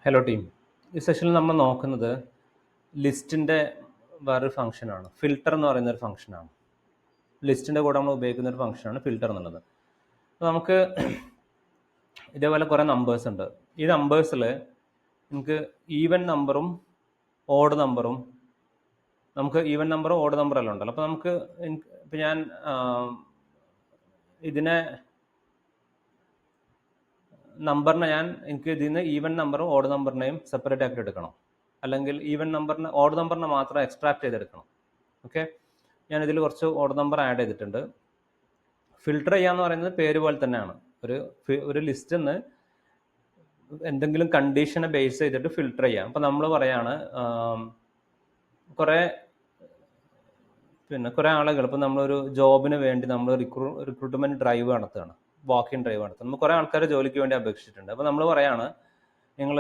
Hello team. ഈ സെഷനിൽ നമ്മൾ നോക്കുന്നത് ലിസ്റ്റിൻ്റെ വേറൊരു ഫംഗ്ഷനാണ്. ഫിൽട്ടർ എന്ന് പറയുന്ന ഒരു ഫംഗ്ഷനാണ്. ലിസ്റ്റിൻ്റെ കൂടെ നമ്മൾ ഉപയോഗിക്കുന്ന ഒരു ഫംഗ്ഷനാണ് ഫിൽട്ടർ എന്നുള്ളത്. അപ്പോൾ നമുക്ക് ഇതേപോലെ കുറേ നമ്പേഴ്സ് ഉണ്ട്. ഈ നമ്പേഴ്സിൽ നമുക്ക് ഈവൻ നമ്പറും ഓഡ് നമ്പറും, നമുക്ക് ഈവൻ നമ്പറും ഓഡ് നമ്പറെല്ലാം ഉണ്ടല്ലോ. അപ്പോൾ നമുക്ക് ഇപ്പം ഞാൻ ഇതിനെ നമ്പറിനെ എനിക്ക് ഇതിൽ നിന്ന് ഈവൻ നമ്പറും ഓഡ് നമ്പറിനെയും സെപ്പറേറ്റ് ആക്കി എടുക്കണം, അല്ലെങ്കിൽ ഈവൻ നമ്പറിനെ ഓഡ് നമ്പറിനെ മാത്രം എക്സ്ട്രാക്ട് ചെയ്തെടുക്കണം. ഓക്കെ, ഞാനിതിൽ കുറച്ച് ഓഡ് നമ്പർ ആഡ് ചെയ്തിട്ടുണ്ട്. ഫിൽട്ടർ ചെയ്യാന്ന് പറയുന്നത് പേര് പോലെ തന്നെയാണ്. ഒരു ലിസ്റ്റിൽ നിന്ന് എന്തെങ്കിലും കണ്ടീഷനെ ബേസ് ചെയ്തിട്ട് ഫിൽട്ടർ ചെയ്യാം. അപ്പം നമ്മൾ പറയാണ് കുറേ ആളുകൾ, ഇപ്പം നമ്മളൊരു ജോബിന് വേണ്ടി നമ്മൾ റിക്രൂട്ട്മെൻറ്റ് ഡ്രൈവ് നടത്തുകയാണ്, വാക്ക് ഇൻ ഡ്രൈവ് നടത്തുന്നത്. നമ്മൾ കുറേ ആൾക്കാർ ജോലിക്ക് വേണ്ടി അപേക്ഷിച്ചിട്ടുണ്ട്. അപ്പോൾ നമ്മൾ പറയാണ് നിങ്ങൾ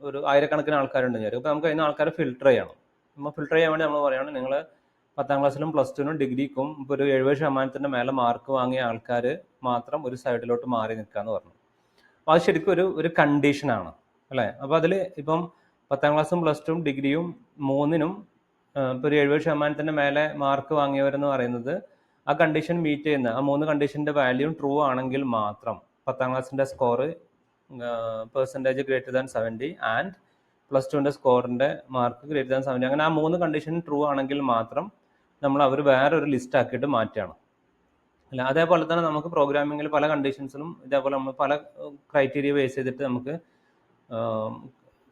ഒരു ആയിരക്കണക്കിന് ആൾക്കാരുണ്ടെന്ന് വിചാരിക്കും. അപ്പോൾ നമുക്ക് അതിന് ആൾക്കാരെ ഫിൽട്ടർ ചെയ്യണം. നമ്മൾ ഫിൽട്ടർ ചെയ്യാൻ വേണ്ടി നമ്മൾ പറയുകയാണ് നിങ്ങൾ 10ാം ക്ലാസ്സിലും പ്ലസ് ടുവിനും ഡിഗ്രിക്കും ഇപ്പോൾ ഒരു 70% മേലെ മാർക്ക് വാങ്ങിയ ആൾക്കാർ മാത്രം ഒരു സൈഡിലോട്ട് മാറി നിൽക്കാമെന്ന് പറഞ്ഞു. അപ്പോൾ അത് ശരിക്കും ഒരു കണ്ടീഷനാണ് അല്ലേ. അപ്പോൾ അതിൽ ഇപ്പം 10ാം ക്ലാസ്സും പ്ലസ് ടുവും ഡിഗ്രിയും മൂന്നിനും ഇപ്പോൾ ഒരു 70% മേലെ മാർക്ക് വാങ്ങിയവരെന്ന് പറയുന്നത് ആ കണ്ടീഷൻ മീറ്റ് ചെയ്യുന്ന ആ 3 കണ്ടീഷൻ്റെ വാല്യൂ ട്രൂ ആണെങ്കിൽ മാത്രം, 10ാം ക്ലാസ്സിൻ്റെ score percentage greater than 70 and plus ടുവിൻ്റെ സ്കോറിൻ്റെ മാർക്ക് ഗ്രേറ്റർ ദാൻ 70, അങ്ങനെ ആ 3 കണ്ടീഷൻ ട്രൂ ആണെങ്കിൽ മാത്രം അവർ വേറൊരു ലിസ്റ്റ് ആക്കിയിട്ട് മാറ്റുകയാണ് അല്ല. അതേപോലെ തന്നെ നമുക്ക് പ്രോഗ്രാമിങ്ങിൽ പല കണ്ടീഷൻസിലും ഇതേപോലെ നമ്മൾ പല ക്രൈറ്റീരിയ ബേസ് ചെയ്തിട്ട് നമുക്ക്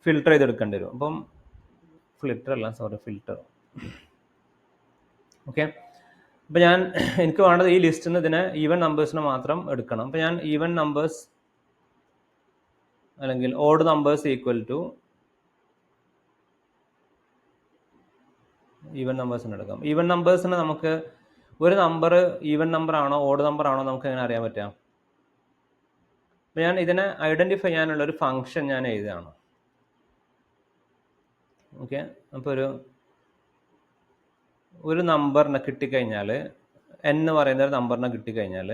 ഫിൽട്ടർ ചെയ്തെടുക്കേണ്ടി വരും. അപ്പം ഫിൽട്ടർ. ഓക്കെ, അപ്പം എനിക്ക് വേണ്ടത് ഈ ലിസ്റ്റിൽ നിന്ന് ഇതിനെ ഈവൻ നമ്പേഴ്സിനെ മാത്രം എടുക്കണം. അപ്പം ഞാൻ ഈവൻ നമ്പേഴ്സ് അല്ലെങ്കിൽ odd numbers equal to even നമ്പേഴ്സിന് എടുക്കാം. ഈവൻ നമ്പേഴ്സിന് നമുക്ക് ഒരു നമ്പർ ഈവൻ നമ്പർ ആണോ ഓഡ് നമ്പർ ആണോ നമുക്ക് എങ്ങനെ അറിയാൻ പറ്റാം? അപ്പം ഞാൻ ഇതിനെ ഐഡൻറ്റിഫൈ ചെയ്യാനുള്ള ഒരു ഫംഗ്ഷൻ ഞാൻ എഴുതുകയാണ്. ഓക്കെ, അപ്പോൾ ഒരു നമ്പറിനെ കിട്ടിക്കഴിഞ്ഞാൽ, എന്ന് പറയുന്ന ഒരു നമ്പറിനെ കിട്ടിക്കഴിഞ്ഞാൽ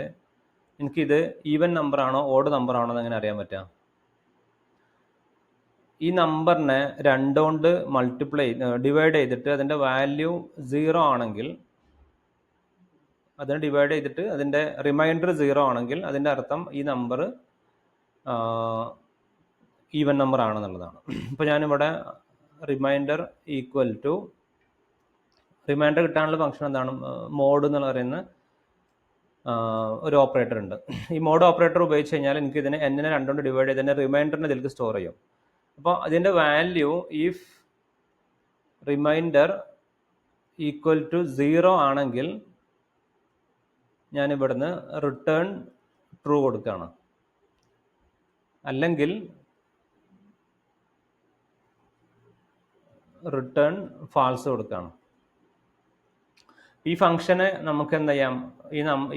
എനിക്കിത് ഈവൻ നമ്പർ ആണോ ഓഡ് നമ്പർ ആണോ എന്ന് എങ്ങനെ അറിയാൻ പറ്റാം? ഈ നമ്പറിനെ 2 കൊണ്ട് ഡിവൈഡ് ചെയ്തിട്ട് അതിൻ്റെ വാല്യൂ 0 ആണെങ്കിൽ, അതിനെ ഡിവൈഡ് ചെയ്തിട്ട് അതിൻ്റെ റിമൈൻഡർ 0 ആണെങ്കിൽ അതിൻ്റെ അർത്ഥം ഈ നമ്പർ ഈവൻ നമ്പർ ആണെന്നുള്ളതാണ്. ഇപ്പോൾ ഞാനിവിടെ റിമൈൻഡർ ഈക്വൽ ടു, റിമൈൻഡർ കിട്ടാനുള്ള ഫംഗ്ഷൻ എന്താണ്? മോഡ് എന്ന് പറയുന്ന ഒരു ഓപ്പറേറ്റർ ഉണ്ട്. ഈ മോഡ് ഓപ്പറേറ്റർ ഉപയോഗിച്ച് കഴിഞ്ഞാൽ എനിക്ക് ഇതിനെ എന്നിനെ 2 കൊണ്ട് ഡിവൈഡ് ചെയ്ത് തന്നെ റിമൈൻഡറിനെ ഇതിലേക്ക് സ്റ്റോർ ചെയ്യും. അപ്പോൾ അതിൻ്റെ value if remainder equal to 0 ആണെങ്കിൽ ഞാൻ ഇവിടുന്ന് റിട്ടേൺ ട്രൂ കൊടുക്കുകയാണ്, അല്ലെങ്കിൽ റിട്ടേൺ ഫാൾസ് കൊടുക്കുകയാണ്. ഈ ഫംഗ്ഷനെ നമുക്ക് എന്ത് ചെയ്യാം?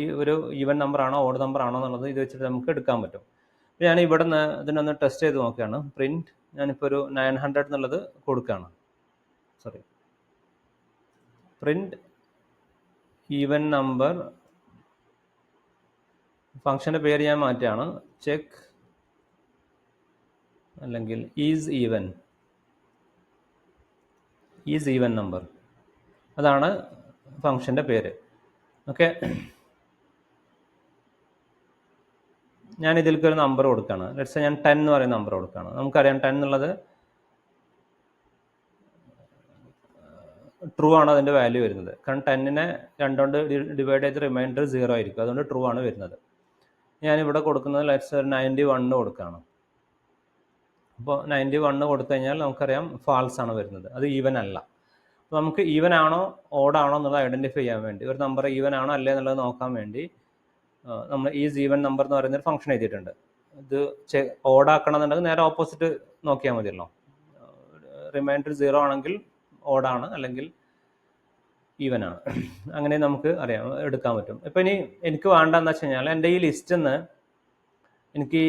ഈ ഒരു ഈവൻ നമ്പർ ആണോ ഓഡ് നമ്പർ ആണോ എന്നുള്ളത് ഇത് വെച്ചിട്ട് നമുക്ക് എടുക്കാൻ പറ്റും. ഞാൻ ഇവിടുന്ന് ഇതിനൊന്ന് ടെസ്റ്റ് ചെയ്ത് നോക്കുകയാണ്. പ്രിന്റ്, ഞാനിപ്പോൾ ഒരു 900 എന്നുള്ളത് കൊടുക്കുകയാണ്. പ്രിന്റ് ഈവൻ നമ്പർ, ഫംഗ്ഷൻ്റെ പേര് ഞാൻ മാറ്റുകയാണ്, ചെക്ക് അല്ലെങ്കിൽ ഈസ് ഈവൻ നമ്പർ, അതാണ് ഫംഗ്ഷൻ്റെ പേര്. ഓക്കെ, ഞാൻ ഇതിലേക്ക് ഒരു നമ്പർ കൊടുക്കുകയാണ്. ലെറ്റ്സ് ഞാൻ 10 എന്ന് പറയുന്ന നമ്പർ കൊടുക്കുകയാണ്. നമുക്കറിയാം 10 എന്നുള്ളത് ട്രൂ ആണ് അതിൻ്റെ വാല്യൂ വരുന്നത്. കാരണം 10നെ 2 കൊണ്ട് ഡിവൈഡ് ചെയ്ത് റിമൈൻഡർ 0 ആയിരിക്കും, അതുകൊണ്ട് ട്രൂ ആണ് വരുന്നത്. ഞാനിവിടെ കൊടുക്കുന്നത് ലെറ്റ്സ് ഒരു 91 കൊടുക്കുകയാണ്. അപ്പോൾ 91 കൊടുത്തു കഴിഞ്ഞാൽ നമുക്കറിയാം ഫാൾസ് ആണ് വരുന്നത്, അത് ഈവൻ അല്ല. അപ്പോൾ നമുക്ക് ഈവൻ ആണോ ഓഡാണോ എന്നുള്ളത് ഐഡൻറ്റിഫൈ ചെയ്യാൻ വേണ്ടി, ഒരു നമ്പർ ഈവൻ ആണോ അല്ലേ എന്നുള്ളത് നോക്കാൻ വേണ്ടി നമ്മൾ ഈസ് ഈവൻ നമ്പർ എന്ന് പറയുന്നൊരു ഫംഗ്ഷൻ എഴുതിയിട്ടുണ്ട്. ഇത് ഓഡാക്കണം എന്നുണ്ടെങ്കിൽ നേരെ ഓപ്പോസിറ്റ് നോക്കിയാൽ മതിയല്ലോ. റിമൈൻഡർ 0 ആണെങ്കിൽ ഓഡാണ്, അല്ലെങ്കിൽ ഈവൻ ആണ്. അങ്ങനെ നമുക്ക് എടുക്കാൻ പറ്റും. ഇപ്പം ഇനി എനിക്ക് വേണ്ടതെന്ന് വെച്ച് കഴിഞ്ഞാൽ എൻ്റെ ഈ ലിസ്റ്റിൽ നിന്ന് എനിക്ക്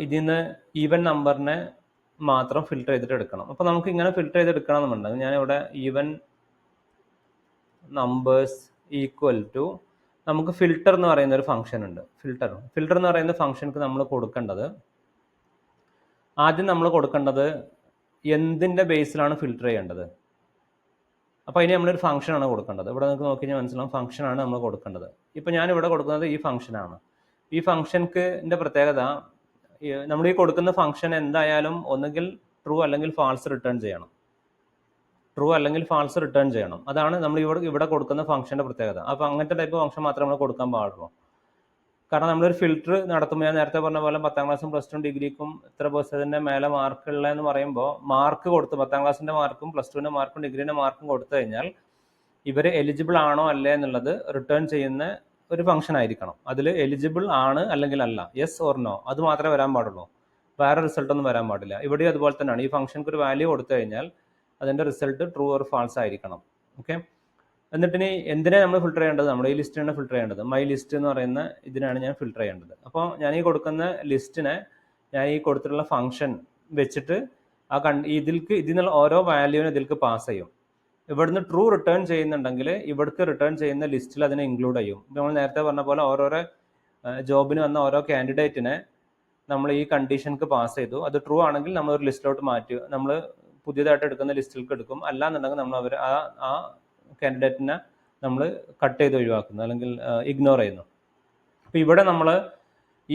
ഇതിൽ നിന്ന് ഈവൻ നമ്പറിനെ മാത്രം ഫിൽട്ടർ ചെയ്തിട്ട് എടുക്കണം. അപ്പോൾ നമുക്ക് ഇങ്ങനെ ഫിൽട്ടർ ചെയ്തെടുക്കണം എന്നുണ്ടെങ്കിൽ ഞാനിവിടെ ഈവൻ നമ്പേഴ്സ് ഈക്വൽ ടു, നമുക്ക് ഫിൽട്ടർ എന്ന് പറയുന്ന ഒരു ഫംഗ്ഷൻ ഉണ്ട്. ഫിൽട്ടർ എന്ന് പറയുന്ന ഫംഗ്ഷനക്ക് നമ്മൾ കൊടുക്കേണ്ടത് ആദ്യം നമ്മൾ കൊടുക്കേണ്ടത് എന്തിൻ്റെ ബേസിലാണ് ഫിൽട്ടർ ചെയ്യേണ്ടത്. അപ്പോൾ അതിന് നമ്മളൊരു ഫംഗ്ഷനാണ് കൊടുക്കേണ്ടത്. ഇവിടെ നിങ്ങൾക്ക് നോക്കി കഴിഞ്ഞാൽ മനസ്സിലാവും, ഫംഗ്ഷനാണ് നമ്മൾ കൊടുക്കേണ്ടത്. ഇപ്പോൾ ഞാനിവിടെ കൊടുക്കുന്നത് ഈ ഫംഗ്ഷനാണ്. ഈ ഫംഗ്ഷൻ്റെ പ്രത്യേകത, നമ്മൾ ഈ കൊടുക്കുന്ന ഫംഗ്ഷൻ എന്തായാലും ഒന്നുകിൽ ട്രൂ അല്ലെങ്കിൽ ഫാൾസ് റിട്ടേൺ ചെയ്യണം. ട്രൂ അല്ലെങ്കിൽ ഫാൾസ് റിട്ടേൺ ചെയ്യണം. അതാണ് നമ്മൾ ഇവിടെ കൊടുക്കുന്ന ഫംഗ്ഷൻ്റെ പ്രത്യേകത. അപ്പോൾ അങ്ങനത്തെ ടൈപ്പ് ഫംഗ്ഷൻ മാത്രമേ നമ്മൾ കൊടുക്കാൻ പാടുള്ളൂ. കാരണം നമ്മളൊരു ഫിൽറ്റർ നടത്തുമ്പോൾ ഞാൻ നേരത്തെ പറഞ്ഞ പോലെ 10ാം ക്ലാസ്സും +2 ഡിഗ്രിക്കും ഇത്ര പെർസെൻറ്റിൻ്റെ മേലെ മാർക്കുള്ളതെന്ന് പറയുമ്പോൾ മാർക്ക് കൊടുത്ത് 10ാം ക്ലാസ്സിൻ്റെ മാർക്കും +2ൻ്റെ മാർക്കും ഡിഗ്രീൻ്റെ മാർക്കും കൊടുത്തു കഴിഞ്ഞാൽ ഇവർ എലിജിബിൾ ആണോ അല്ലേ എന്നുള്ളത് റിട്ടേൺ ചെയ്യുന്ന ഒരു ഫംഗ്ഷൻ ആയിരിക്കണം. അതിൽ എലിജിബിൾ ആണ് അല്ലെങ്കിൽ അല്ല, യെസ് ഓർ നോ, അത് മാത്രമേ വരാൻ പാടുള്ളൂ. വേറെ റിസൾട്ടൊന്നും വരാൻ പാടില്ല. ഇവിടെ അതുപോലെ തന്നെയാണ്. ഈ ഫംഗ്ഷൻക്ക് ഒരു വാല്യൂ കൊടുത്തു കഴിഞ്ഞാൽ അതിൻ്റെ റിസൾട്ട് ട്രൂ ഓർ ഫാൾസ് ആയിരിക്കണം. ഓക്കെ. എന്നിട്ട് ഇനി എന്തിനാണ് നമ്മൾ ഫിൽട്ടർ ചെയ്യേണ്ടത്? നമ്മുടെ ഈ ലിസ്റ്റിനാണ് ഫിൽട്ടർ ചെയ്യേണ്ടത്. മൈ ലിസ്റ്റ് എന്ന് പറയുന്ന ഇതിനാണ് ഞാൻ ഫിൽട്ടർ ചെയ്യേണ്ടത്. അപ്പോൾ ഞാൻ ഈ കൊടുക്കുന്ന ലിസ്റ്റിനെ ഞാൻ ഈ കൊടുത്തിട്ടുള്ള ഫംഗ്ഷൻ വെച്ചിട്ട് ഇതിനുള്ള ഓരോ വാല്യൂവിനെ ഇതിലേക്ക് പാസ് ചെയ്യും. ഇവിടുന്ന് ട്രൂ റിട്ടേൺ ചെയ്യുന്നുണ്ടെങ്കിൽ ഇവിടേക്ക് റിട്ടേൺ ചെയ്യുന്ന ലിസ്റ്റിൽ അതിനെ ഇൻക്ലൂഡ് ചെയ്യും. നമ്മൾ നേരത്തെ പറഞ്ഞ പോലെ ഓരോരോ ജോബിന് വന്ന ഓരോ കാൻഡിഡേറ്റിനെ നമ്മൾ ഈ കണ്ടീഷൻക്ക് പാസ് ചെയ്തു. അത് ട്രൂ ആണെങ്കിൽ നമ്മൾ ഒരു ലിസ്റ്റിലോട്ട് മാറ്റി നമ്മൾ പുതിയതായിട്ട് എടുക്കുന്ന ലിസ്റ്റിലേക്ക് എടുക്കും. അല്ലാന്നുണ്ടെങ്കിൽ നമ്മൾ ആ കാൻഡിഡേറ്റിനെ നമ്മൾ കട്ട് ചെയ്ത് ഒഴിവാക്കുന്നു അല്ലെങ്കിൽ ഇഗ്നോർ ചെയ്യുന്നു. അപ്പോൾ ഇവിടെ നമ്മൾ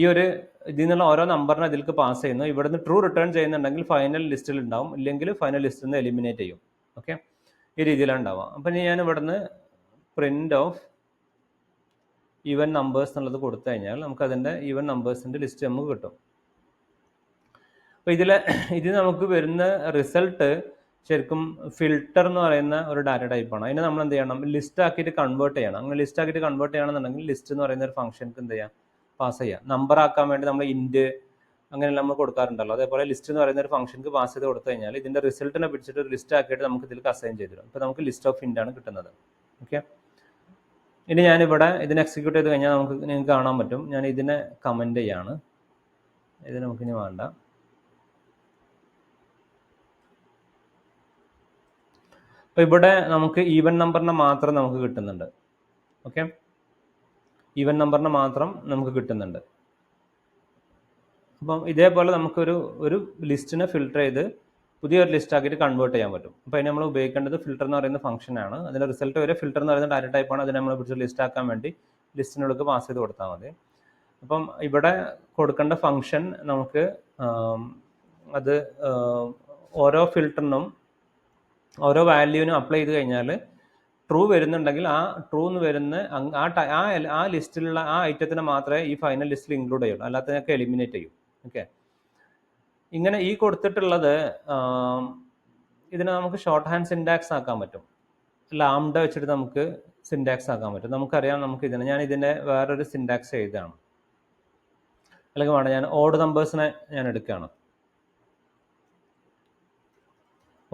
ഈ ഒരു ഇതിൽ നിന്നുള്ള ഓരോ നമ്പറിനെ ഇതിലേക്ക് പാസ് ചെയ്യുന്നു. ഇവിടുന്ന് ട്രൂ റിട്ടേൺ ചെയ്യുന്നുണ്ടെങ്കിൽ ഫൈനൽ ലിസ്റ്റിൽ ഉണ്ടാവും, ഇല്ലെങ്കിൽ ഫൈനൽ ലിസ്റ്റിൽ നിന്ന് എലിമിനേറ്റ് ചെയ്യും. ഓക്കെ, ഈ രീതിയിലാണ് ഉണ്ടാവുക. അപ്പം ഞാൻ ഇവിടുന്ന് പ്രിന്റ് ഓഫ് ഈവൻ നമ്പേഴ്സ് എന്നുള്ളത് കൊടുത്തു കഴിഞ്ഞാൽ നമുക്ക് അതിൻ്റെ ഈവൻ നമ്പേഴ്സിൻ്റെ ലിസ്റ്റ് നമുക്ക് കിട്ടും. അപ്പോൾ ഇത് നമുക്ക് വരുന്ന റിസൾട്ട് ശരിക്കും ഫിൽട്ടർ എന്ന് പറയുന്ന ഒരു ഡാറ്റ ടൈപ്പാണ്. അതിനെ നമ്മൾ എന്ത് ചെയ്യണം? ലിസ്റ്റ് ആക്കിയിട്ട് കൺവേർട്ട് ചെയ്യണം. അങ്ങനെ ലിസ്റ്റ് ആക്കിയിട്ട് കൺവേർട്ട് ചെയ്യണമെന്നുണ്ടെങ്കിൽ ലിസ്റ്റ് എന്ന് പറയുന്ന ഒരു ഫംഗ്ഷൻക്ക് എന്ത് ചെയ്യാം? പാസ് ചെയ്യാം. നമ്പർ ആക്കാൻ വേണ്ടി നമ്മൾ ഇൻറ്റ് അങ്ങനെയെല്ലാം നമ്മൾ കൊടുക്കാറുണ്ടല്ലോ. അതേപോലെ ലിസ്റ്റ് എന്ന് പറയുന്ന ഒരു ഫംഗ്ഷൻക്ക് പാസ് ചെയ്ത് കൊടുത്തു കഴിഞ്ഞാൽ ഇതിൻ്റെ റിസൾട്ടിനെ പിടിച്ചിട്ട് ഒരു ലിസ്റ്റ് ആക്കിയിട്ട് നമുക്ക് ഇതിലേക്ക് അസൈൻ ചെയ്ത് തരും. ഇപ്പോൾ നമുക്ക് ലിസ്റ്റ് ഓഫ് ഇൻറ്റ് ആണ് കിട്ടുന്നത്. ഓക്കെ, ഇനി ഞാനിവിടെ ഇതിനെ എക്സിക്യൂട്ട് ചെയ്ത് കഴിഞ്ഞാൽ നിങ്ങൾക്ക് കാണാൻ പറ്റും. ഞാൻ ഇതിനെ കമൻറ്റ് ചെയ്യാണ്. ഇത് നമുക്കിനി വേണ്ട. അപ്പോൾ ഇവിടെ നമുക്ക് ഈവൻ നമ്പറിനെ മാത്രം നമുക്ക് കിട്ടുന്നുണ്ട്. ഓക്കെ, ഈവൻ നമ്പറിനെ മാത്രം നമുക്ക് കിട്ടുന്നുണ്ട്. അപ്പം ഇതേപോലെ നമുക്കൊരു ലിസ്റ്റിനെ ഫിൽട്ടർ ചെയ്ത് പുതിയൊരു ലിസ്റ്റ് ആക്കിയിട്ട് കൺവേർട്ട് ചെയ്യാൻ പറ്റും. അപ്പോൾ അതിന് നമ്മൾ ഉപയോഗിക്കേണ്ടത് ഫിൽട്ടർ എന്ന് പറയുന്ന ഫംഗ്ഷനാണ്. അതിൻ്റെ റിസൾട്ട് വരെ ഫിൽട്ടർ എന്ന് പറയുന്ന ഡാറ്റ ടൈപ്പാണ്. അതിനെ നമ്മൾ പിടിച്ച് ലിസ്റ്റ് ആക്കാൻ വേണ്ടി ലിസ്റ്റിനുള്ളിൽ പാസ് ചെയ്ത് കൊടുത്താൽ മതി. അപ്പം ഇവിടെ കൊടുക്കേണ്ട ഫംഗ്ഷൻ നമുക്ക് അത് ഓരോ ഫിൽട്ടറിനും ഓരോ വാല്യൂവിനും അപ്ലൈ ചെയ്ത് കഴിഞ്ഞാൽ ട്രൂ വരുന്നുണ്ടെങ്കിൽ ആ ട്രൂ എന്ന് വരുന്ന ആ ലിസ്റ്റിലുള്ള ആ ഐറ്റത്തിനെ മാത്രമേ ഈ ഫൈനൽ ലിസ്റ്റിൽ ഇൻക്ലൂഡ് ചെയ്യുള്ളൂ, അല്ലാത്തതിനൊക്കെ എലിമിനേറ്റ് ചെയ്യും. ഓക്കെ, ഇങ്ങനെ ഈ കൊടുത്തിട്ടുള്ളത് ഇതിനെ നമുക്ക് ഷോർട്ട് ഹാൻഡ് സിൻടാക്സ് ആക്കാൻ പറ്റും. ലാംഡ വെച്ചിട്ട് നമുക്ക് സിൻടാക്സ് ആക്കാൻ പറ്റും. നമുക്കറിയാം, ഞാൻ ഇതിൻ്റെ വേറൊരു സിൻടാക്സ് എഴുതുകയാണ്. അല്ലെങ്കിൽ വേണം, ഞാൻ ഓഡ് നമ്പേഴ്സിനെ ഞാൻ എടുക്കുകയാണ്.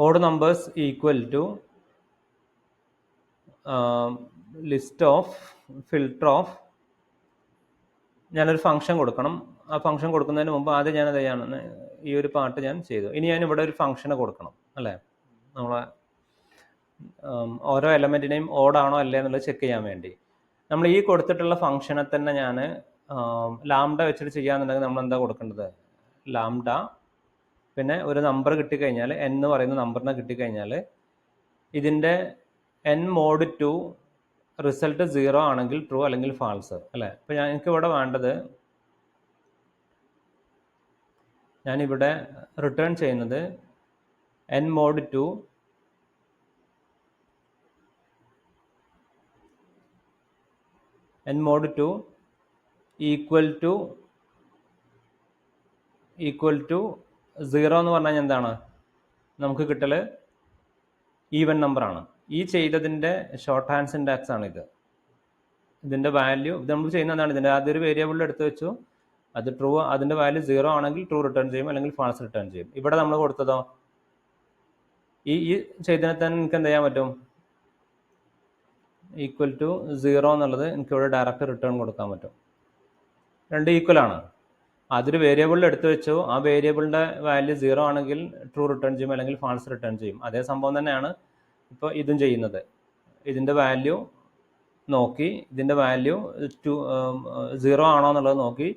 Odd numbers equal to list of filter of, ഞാനൊരു ഫംഗ്ഷൻ കൊടുക്കണം. ആ ഫംഗ്ഷൻ കൊടുക്കുന്നതിന് മുമ്പ് ആദ്യം ഞാനത് ചെയ്യാണ്, ഈ ഒരു പാർട്ട് ഞാൻ ചെയ്തു. ഇനി ഞാൻ ഇവിടെ ഒരു ഫംഗ്ഷനെ കൊടുക്കണം, അല്ലേ? നമ്മളെ ഓരോ എലമെൻറ്റിനെയും ഓടാണോ അല്ലേ എന്നുള്ളത് ചെക്ക് ചെയ്യാൻ വേണ്ടി നമ്മൾ ഈ കൊടുത്തിട്ടുള്ള ഫംഗ്ഷനെ തന്നെ ഞാൻ ലാംഡ വെച്ചിട്ട് ചെയ്യാന്നുണ്ടെങ്കിൽ നമ്മൾ എന്താ കൊടുക്കേണ്ടത്? ലാംഡ, പിന്നെ ഒരു നമ്പർ കിട്ടിക്കഴിഞ്ഞാൽ n എന്ന് പറയുന്ന നമ്പറിനെ കിട്ടിക്കഴിഞ്ഞാൽ ഇതിൻ്റെ n mod 2 റിസൾട്ട് 0 ആണെങ്കിൽ ട്രൂ അല്ലെങ്കിൽ ഫാൾസ്, അല്ലേ? അപ്പോൾ എനിക്കിവിടെ വേണ്ടത്, ഞാനിവിടെ റിട്ടേൺ ചെയ്യുന്നത് n mod 2 ഈക്വൽ ടു 0 എന്ന് പറഞ്ഞാൽ എന്താണ് നമുക്ക് കിട്ടൽ? ഈവൻ നമ്പറാണ്. ഈ ചെയ്തതിൻ്റെ ഷോർട്ട് ഹാൻഡ് സിൻടാക്സ് ആണ് ഇത്. ഇതിൻ്റെ വാല്യൂ ഇത് നമ്മൾ ചെയ്യുന്നതാണ്. ഇതിൻ്റെ ആദ്യം ഒരു വേരിയബിളിൽ എടുത്ത് വെച്ചു, അത് ട്രൂ, അതിൻ്റെ വാല്യൂ 0 ആണെങ്കിൽ ട്രൂ റിട്ടേൺ ചെയ്യും, അല്ലെങ്കിൽ ഫാൾസ് റിട്ടേൺ ചെയ്യും. ഇവിടെ നമ്മൾ കൊടുത്തതോ ഈ ചെയ്തതിനെ തന്നെ എനിക്ക് എന്ത് ചെയ്യാൻ പറ്റും? ഈക്വൽ ടു 0 എന്നുള്ളത് എനിക്കിവിടെ ഡയറക്റ്റ് റിട്ടേൺ കൊടുക്കാൻ പറ്റും. രണ്ട് ഈക്വൽ ആണ്. അതൊരു വേരിയബിളിൽ എടുത്തു വെച്ചു, ആ വേരിയബിളിൻ്റെ വാല്യൂ 0 ആണെങ്കിൽ ട്രൂ റിട്ടേൺ ചെയ്യും, അല്ലെങ്കിൽ ഫാൾസ് റിട്ടേൺ ചെയ്യും. അതേ സംഭവം തന്നെയാണ് ഇപ്പോൾ ഇതും ചെയ്യുന്നത്. ഇതിൻ്റെ വാല്യൂ നോക്കി, ഇതിൻ്റെ വാല്യൂ 0 ആണോ എന്നുള്ളത് നോക്കി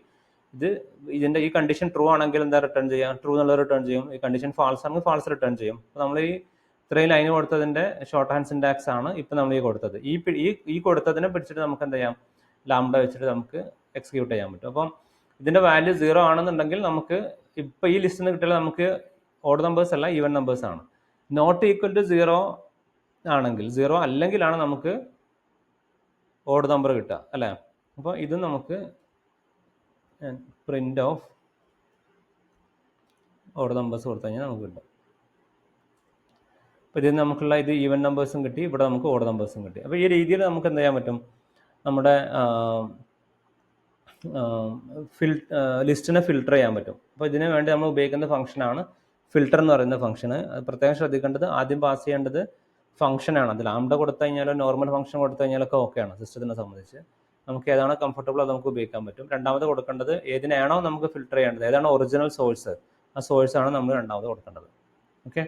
ഇതിൻ്റെ ഈ കണ്ടീഷൻ ട്രൂ ആണെങ്കിൽ എന്താ റിട്ടേൺ ചെയ്യാം, ട്രൂ എന്നുള്ളത് റിട്ടേൺ ചെയ്യും. ഈ കണ്ടീഷൻ ഫാൾസ് ആണെങ്കിൽ ഫാൾസ് റിട്ടേൺ ചെയ്യും. അപ്പോൾ നമ്മൾ ഈ ഇത്രയും ലൈൻ കൊടുത്തതിൻ്റെ ഷോർട്ട് ഹാൻഡ് സിൻടാക്സ് ആണ് ഇപ്പം നമ്മൾ ഈ കൊടുത്തത്. ഈ കൊടുത്തതിനെ പിടിച്ചിട്ട് നമുക്ക് എന്ത് ചെയ്യാം, ലാംഡ വെച്ചിട്ട് നമുക്ക് എക്സിക്യൂട്ട് ചെയ്യാൻ പറ്റും. അപ്പം ഇതിൻ്റെ വാല്യൂ 0 ആണെന്നുണ്ടെങ്കിൽ നമുക്ക് ഇപ്പോൾ ഈ ലിസ്റ്റിൽ നിന്ന് കിട്ടിയാൽ നമുക്ക് ഓഡ് നമ്പേഴ്സ് അല്ല ഈവൻ നമ്പേഴ്സ് ആണ്. നോട്ട് ഈക്വൽ ടു 0 ആണെങ്കിൽ, 0 അല്ലെങ്കിലാണ് നമുക്ക് ഓഡ് നമ്പർ കിട്ടുക അല്ലേ. അപ്പോൾ ഇത് നമുക്ക് പ്രിന്റ് ഓഫ് ഓഡ് നമ്പേഴ്സ് കൊടുത്തു കഴിഞ്ഞാൽ നമുക്ക് കിട്ടും. അപ്പോൾ ഇതിൽ നമുക്കുള്ള ഇത് ഈവൻ നമ്പേഴ്സും കിട്ടി, ഇവിടെ നമുക്ക് ഓഡ് നമ്പേഴ്സും കിട്ടി. അപ്പോൾ ഈ രീതിയിൽ നമുക്ക് എന്ത് ചെയ്യാൻ പറ്റും, നമ്മുടെ ലിസ്റ്റിനെ ഫിൽട്ടർ ചെയ്യാൻ പറ്റും. അപ്പോൾ ഇതിനു വേണ്ടി നമ്മൾ ഉപയോഗിക്കുന്ന ഫംഗ്ഷനാണ് ഫിൽട്ടർ എന്ന് പറയുന്ന ഫംഗ്ഷന്. അത് പ്രത്യേകം ശ്രദ്ധിക്കേണ്ടത്, ആദ്യം പാസ് ചെയ്യേണ്ടത് ഫംഗ്ഷനാണ്. അത് ലാംഡ കൊടുത്തു കഴിഞ്ഞാലോ നോർമൽ ഫംഗ്ഷൻ കൊടുത്തു കഴിഞ്ഞാലൊക്കെ ഓക്കെയാണ് സിസ്റ്റത്തിനെ സംബന്ധിച്ച്. നമുക്ക് ഏതാണോ കംഫർട്ടബിൾ അത് നമുക്ക് ഉപയോഗിക്കാൻ പറ്റും. രണ്ടാമത് കൊടുക്കേണ്ടത് ഏതിനാണോ നമുക്ക് ഫിൽട്ടർ ചെയ്യേണ്ടത്, ഏതാണോ ഒറിജിനൽ സോഴ്സ്, ആ സോഴ്സാണ് നമ്മൾ രണ്ടാമത് കൊടുക്കേണ്ടത്. ഓക്കെ.